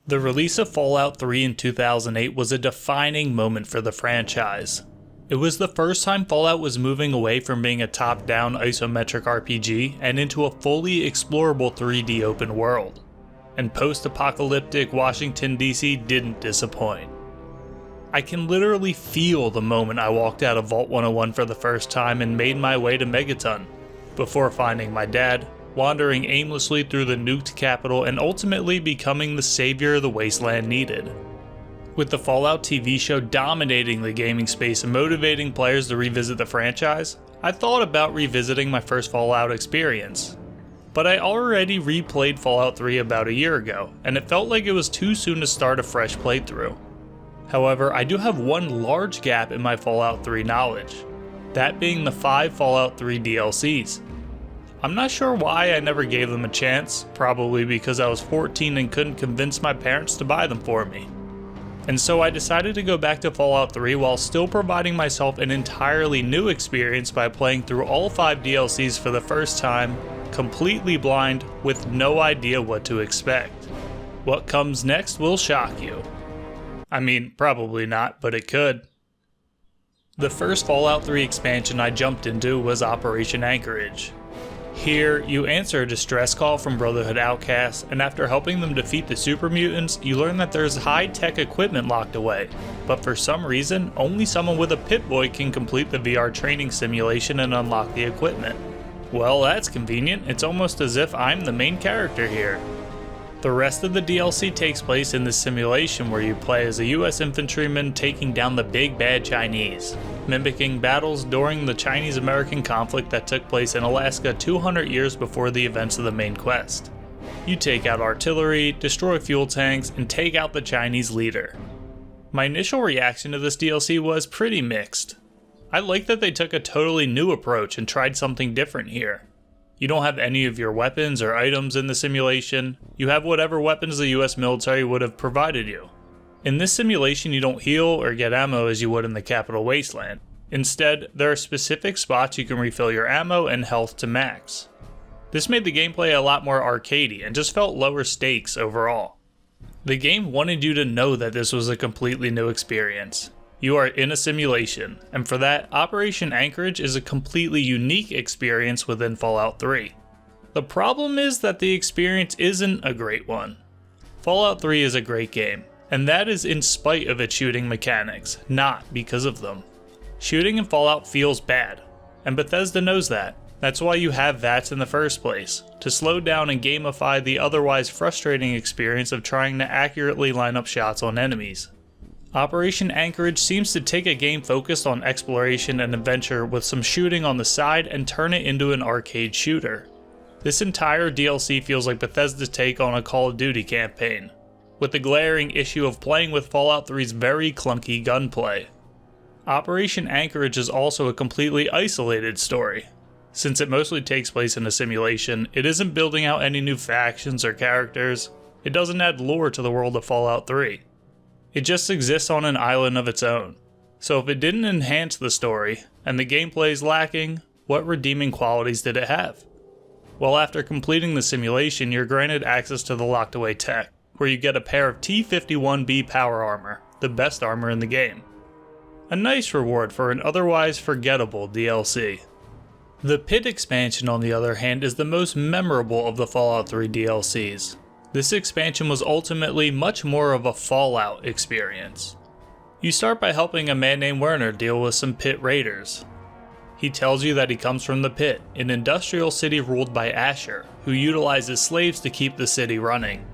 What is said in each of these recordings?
The release of Fallout 3 in 2008 was a defining moment for the franchise. It was the first time Fallout was moving away from being a top-down isometric RPG and into a fully explorable 3D open world. And post-apocalyptic Washington DC didn't disappoint. I can literally feel the moment I walked out of Vault 101 for the first time and made my way to Megaton, before finding my dad, wandering aimlessly through the nuked capital and ultimately becoming the savior the Wasteland needed. With the Fallout TV show dominating the gaming space and motivating players to revisit the franchise, I thought about revisiting my first Fallout experience. But I already replayed Fallout 3 about a year ago, and it felt like it was too soon to start a fresh playthrough. However, I do have one large gap in my Fallout 3 knowledge, that being the 5 Fallout 3 DLCs. I'm not sure why I never gave them a chance, probably because I was 14 and couldn't convince my parents to buy them for me. And so I decided to go back to Fallout 3 while still providing myself an entirely new experience by playing through all 5 DLCs for the first time, completely blind, with no idea what to expect. What comes next will shock you. I mean, probably not, but it could. The first Fallout 3 expansion I jumped into was Operation Anchorage. Here, you answer a distress call from Brotherhood outcasts, and after helping them defeat the super mutants, you learn that there's high-tech equipment locked away. But for some reason, only someone with a Pip-Boy can complete the VR training simulation and unlock the equipment. Well, that's convenient. It's almost as if I'm the main character here. The rest of the DLC takes place in this simulation where you play as a US infantryman taking down the big bad Chinese, mimicking battles during the Chinese-American conflict that took place in Alaska 200 years before the events of the main quest. You take out artillery, destroy fuel tanks, and take out the Chinese leader. My initial reaction to this DLC was pretty mixed. I like that they took a totally new approach and tried something different here. You don't have any of your weapons or items in the simulation. You have whatever weapons the US military would have provided you. In this simulation, you don't heal or get ammo as you would in the capital Wasteland. Instead, there are specific spots you can refill your ammo and health to max. This made the gameplay a lot more arcadey and just felt lower stakes overall. The game wanted you to know that this was a completely new experience. You are in a simulation, and for that, Operation Anchorage is a completely unique experience within Fallout 3. The problem is that the experience isn't a great one. Fallout 3 is a great game, and that is in spite of its shooting mechanics, not because of them. Shooting in Fallout feels bad, and Bethesda knows that. That's why you have VATS in the first place, to slow down and gamify the otherwise frustrating experience of trying to accurately line up shots on enemies. Operation Anchorage seems to take a game focused on exploration and adventure with some shooting on the side and turn it into an arcade shooter. This entire DLC feels like Bethesda's take on a Call of Duty campaign, with the glaring issue of playing with Fallout 3's very clunky gunplay. Operation Anchorage is also a completely isolated story. Since it mostly takes place in a simulation, it isn't building out any new factions or characters. It doesn't add lore to the world of Fallout 3. It just exists on an island of its own. So if it didn't enhance the story, and the gameplay is lacking, what redeeming qualities did it have? Well, after completing the simulation, you're granted access to the locked away tech, where you get a pair of T-51B power armor, the best armor in the game. A nice reward for an otherwise forgettable DLC. The Pitt expansion, on the other hand, is the most memorable of the Fallout 3 DLCs. This expansion was ultimately much more of a Fallout experience. You start by helping a man named Werner deal with some Pitt raiders. He tells you that he comes from the Pitt, an industrial city ruled by Asher, who utilizes slaves to keep the city running.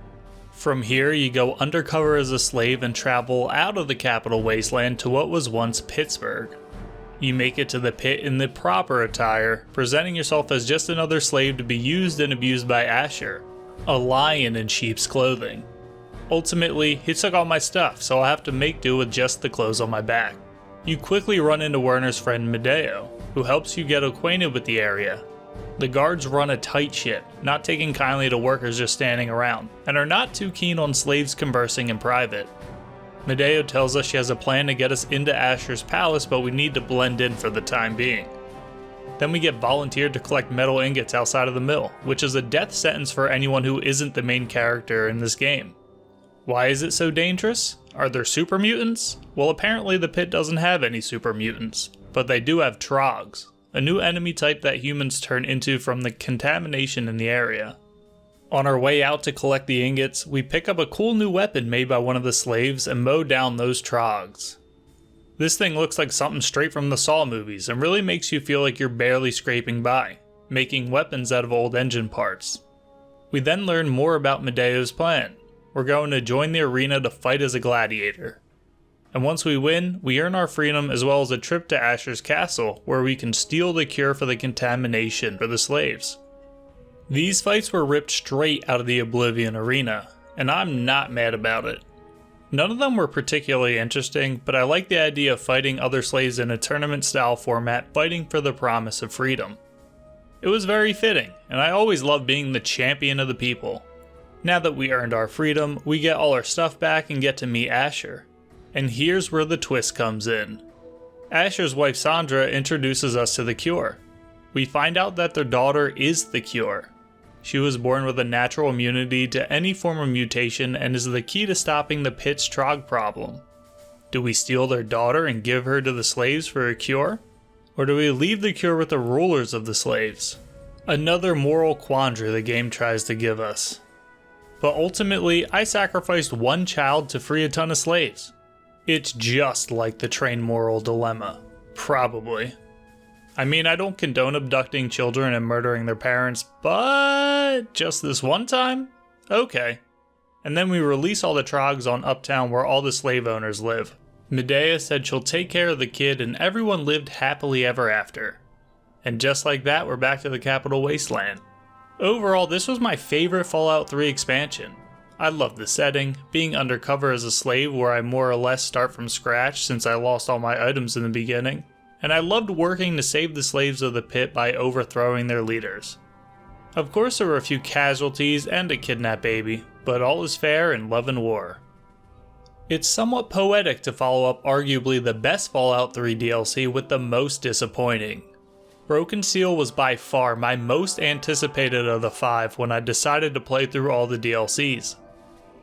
From here, you go undercover as a slave and travel out of the capital Wasteland to what was once Pittsburgh. You make it to the Pitt in the proper attire, presenting yourself as just another slave to be used and abused by Asher, a lion in sheep's clothing. Ultimately, he took all my stuff, so I'll have to make do with just the clothes on my back. You quickly run into Werner's friend Medeo, who helps you get acquainted with the area. The guards run a tight ship, not taking kindly to workers just standing around, and are not too keen on slaves conversing in private. Medeo tells us she has a plan to get us into Asher's palace, but we need to blend in for the time being. Then we get volunteered to collect metal ingots outside of the mill, which is a death sentence for anyone who isn't the main character in this game. Why is it so dangerous? Are there super mutants? Well, apparently the pit doesn't have any super mutants, but they do have trogs, a new enemy type that humans turn into from the contamination in the area. On our way out to collect the ingots, we pick up a cool new weapon made by one of the slaves and mow down those trogs. This thing looks like something straight from the Saw movies and really makes you feel like you're barely scraping by, making weapons out of old engine parts. We then learn more about Medeo's plan. We're going to join the arena to fight as a gladiator. And once we win, we earn our freedom as well as a trip to Asher's castle where we can steal the cure for the contamination for the slaves. These fights were ripped straight out of the Oblivion arena, and I'm not mad about it. None of them were particularly interesting, but I like the idea of fighting other slaves in a tournament style format fighting for the promise of freedom. It was very fitting, and I always loved being the champion of the people. Now that we earned our freedom, we get all our stuff back and get to meet Asher. And here's where the twist comes in. Asher's wife Sandra introduces us to the cure. We find out that their daughter is the cure. She was born with a natural immunity to any form of mutation and is the key to stopping the Pitt's trog problem. Do we steal their daughter and give her to the slaves for a cure? Or do we leave the cure with the rulers of the slaves? Another moral quandary the game tries to give us. But ultimately, I sacrificed one child to free a ton of slaves. It's just like the train moral dilemma. Probably. I mean, I don't condone abducting children and murdering their parents, but just this one time? Okay. And then we release all the trogs on Uptown where all the slave owners live. Medea said she'll take care of the kid and everyone lived happily ever after. And just like that, we're back to the capital Wasteland. Overall, this was my favorite Fallout 3 expansion. I love the setting, being undercover as a slave where I more or less start from scratch since I lost all my items in the beginning. And I loved working to save the slaves of the pit by overthrowing their leaders. Of course there were a few casualties and a kidnapped baby, but all is fair in love and war. It's somewhat poetic to follow up arguably the best Fallout 3 DLC with the most disappointing. Broken Seal was by far my most anticipated of the 5 when I decided to play through all the DLCs.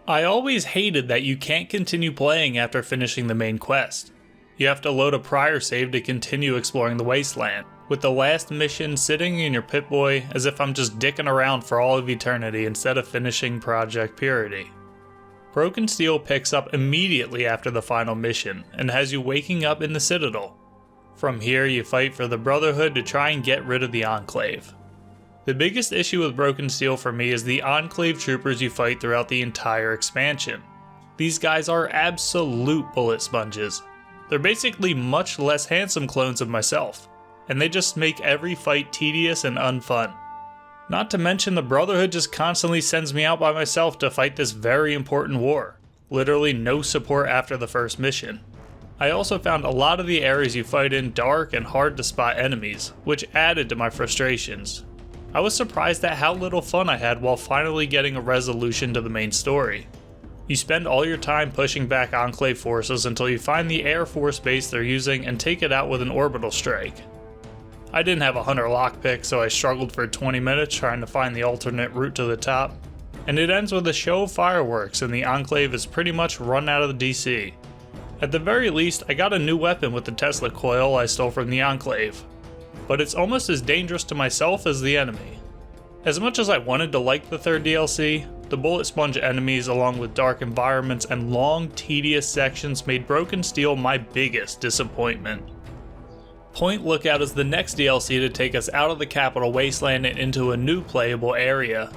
I always hated that you can't continue playing after finishing the main quest. You have to load a prior save to continue exploring the Wasteland, with the last mission sitting in your Pip-Boy as if I'm just dicking around for all of eternity instead of finishing Project Purity. Broken Steel picks up immediately after the final mission and has you waking up in the Citadel. From here you fight for the Brotherhood to try and get rid of the Enclave. The biggest issue with Broken Steel for me is the Enclave troopers you fight throughout the entire expansion. These guys are absolute bullet sponges. They're basically much less handsome clones of myself, and they just make every fight tedious and unfun. Not to mention the Brotherhood just constantly sends me out by myself to fight this very important war. Literally no support after the first mission. I also found a lot of the areas you fight in dark and hard to spot enemies, which added to my frustrations. I was surprised at how little fun I had while finally getting a resolution to the main story. You spend all your time pushing back Enclave forces until you find the Air Force base they're using and take it out with an orbital strike. I didn't have a hunter lockpick, so I struggled for 20 minutes trying to find the alternate route to the top. And it ends with a show of fireworks and the Enclave is pretty much run out of the DC. At the very least, I got a new weapon with the Tesla coil I stole from the Enclave. But it's almost as dangerous to myself as the enemy. As much as I wanted to like the third DLC, the bullet sponge enemies along with dark environments and long, tedious sections made Broken Steel my biggest disappointment. Point Lookout is the next DLC to take us out of the capital Wasteland and into a new playable area.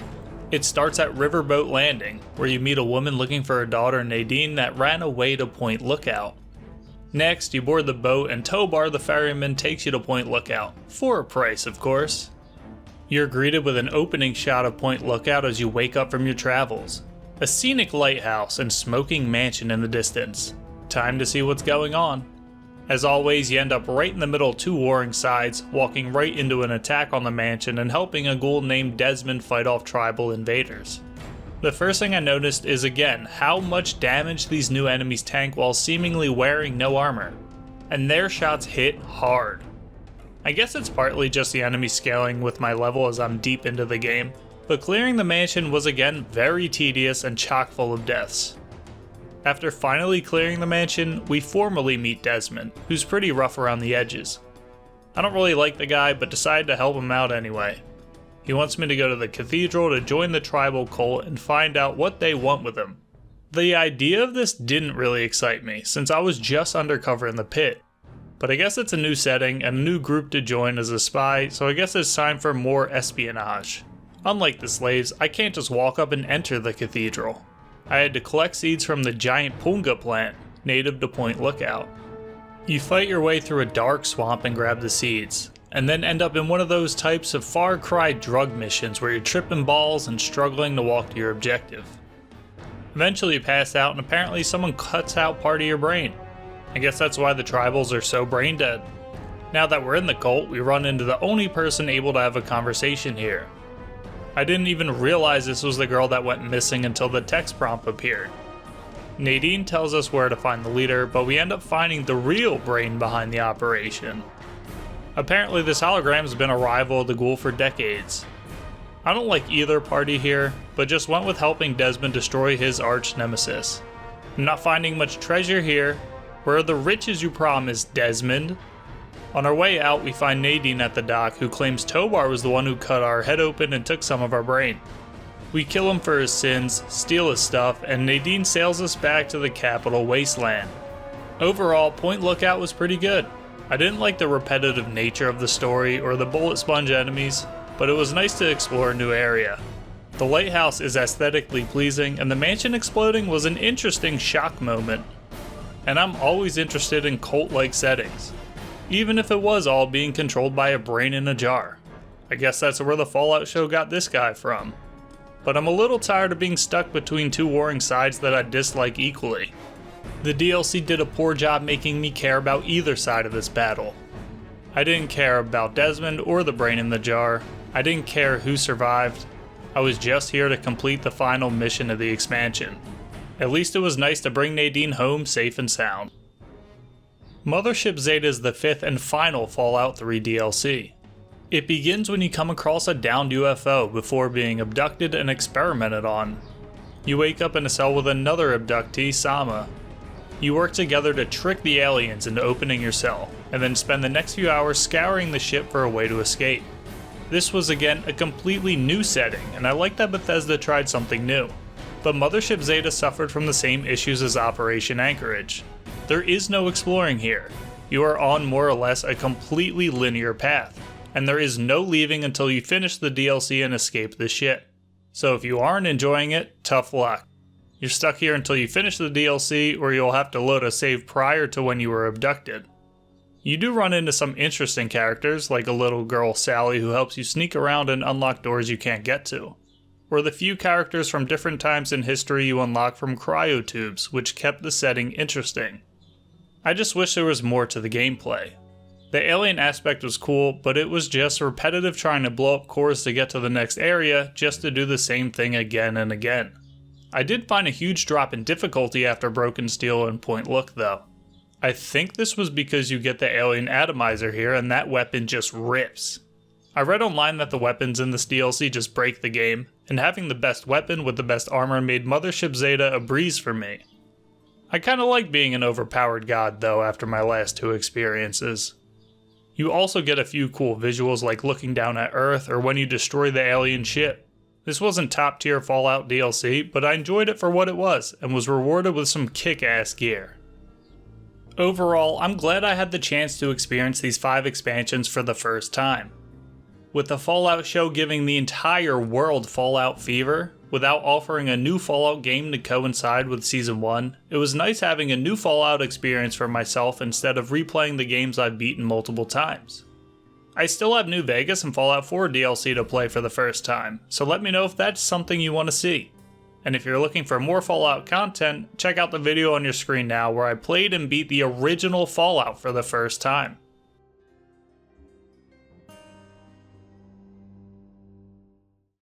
It starts at Riverboat Landing, where you meet a woman looking for her daughter Nadine that ran away to Point Lookout. Next, you board the boat and Tobar the ferryman takes you to Point Lookout, for a price of course. You're greeted with an opening shot of Point Lookout as you wake up from your travels. A scenic lighthouse and smoking mansion in the distance. Time to see what's going on. As always, you end up right in the middle of two warring sides, walking right into an attack on the mansion and helping a ghoul named Desmond fight off tribal invaders. The first thing I noticed is again how much damage these new enemies tank while seemingly wearing no armor. And their shots hit hard. I guess it's partly just the enemy scaling with my level as I'm deep into the game, but clearing the mansion was again very tedious and chock full of deaths. After finally clearing the mansion, we formally meet Desmond, who's pretty rough around the edges. I don't really like the guy, but decided to help him out anyway. He wants me to go to the cathedral to join the tribal cult and find out what they want with him. The idea of this didn't really excite me, since I was just undercover in the pit. But I guess it's a new setting and a new group to join as a spy, so I guess it's time for more espionage. Unlike the slaves, I can't just walk up and enter the cathedral. I had to collect seeds from the giant punga plant, native to Point Lookout. You fight your way through a dark swamp and grab the seeds, and then end up in one of those types of Far Cry drug missions where you're tripping balls and struggling to walk to your objective. Eventually you pass out and apparently someone cuts out part of your brain. I guess that's why the tribals are so brain dead. Now that we're in the cult, we run into the only person able to have a conversation here. I didn't even realize this was the girl that went missing until the text prompt appeared. Nadine tells us where to find the leader, but we end up finding the real brain behind the operation. Apparently this hologram has been a rival of the ghoul for decades. I don't like either party here, but just went with helping Desmond destroy his arch nemesis. I'm not finding much treasure here. Where are the riches you promised, Desmond? On our way out, we find Nadine at the dock, who claims Tobar was the one who cut our head open and took some of our brain. We kill him for his sins, steal his stuff, and Nadine sails us back to the capital, Wasteland. Overall, Point Lookout was pretty good. I didn't like the repetitive nature of the story or the bullet sponge enemies, but it was nice to explore a new area. The lighthouse is aesthetically pleasing, and the mansion exploding was an interesting shock moment. And I'm always interested in cult-like settings, even if it was all being controlled by a brain in a jar. I guess that's where the Fallout show got this guy from. But I'm a little tired of being stuck between two warring sides that I dislike equally. The DLC did a poor job making me care about either side of this battle. I didn't care about Desmond or the brain in the jar. I didn't care who survived. I was just here to complete the final mission of the expansion. At least it was nice to bring Nadine home safe and sound. Mothership Zeta is the fifth and final Fallout 3 DLC. It begins when you come across a downed UFO before being abducted and experimented on. You wake up in a cell with another abductee, Sama. You work together to trick the aliens into opening your cell, and then spend the next few hours scouring the ship for a way to escape. This was again a completely new setting, and I like that Bethesda tried something new. But Mothership Zeta suffered from the same issues as Operation Anchorage. There is no exploring here. You are on more or less a completely linear path, and there is no leaving until you finish the DLC and escape the ship. So if you aren't enjoying it, tough luck. You're stuck here until you finish the DLC, or you'll have to load a save prior to when you were abducted. You do run into some interesting characters, like a little girl Sally who helps you sneak around and unlock doors you can't get to, or the few characters from different times in history you unlock from cryotubes, which kept the setting interesting. I just wish there was more to the gameplay. The alien aspect was cool, but it was just repetitive trying to blow up cores to get to the next area just to do the same thing again and again. I did find a huge drop in difficulty after Broken Steel and Point Look though. I think this was because you get the alien atomizer here and that weapon just rips. I read online that the weapons in this DLC just break the game, and having the best weapon with the best armor made Mothership Zeta a breeze for me. I kinda like being an overpowered god though after my last two experiences. You also get a few cool visuals like looking down at Earth or when you destroy the alien ship. This wasn't top tier Fallout DLC, but I enjoyed it for what it was and was rewarded with some kick-ass gear. Overall, I'm glad I had the chance to experience these 5 expansions for the first time. With the Fallout show giving the entire world Fallout fever, without offering a new Fallout game to coincide with Season 1, it was nice having a new Fallout experience for myself instead of replaying the games I've beaten multiple times. I still have New Vegas and Fallout 4 DLC to play for the first time, so let me know if that's something you want to see. And if you're looking for more Fallout content, check out the video on your screen now where I played and beat the original Fallout for the first time.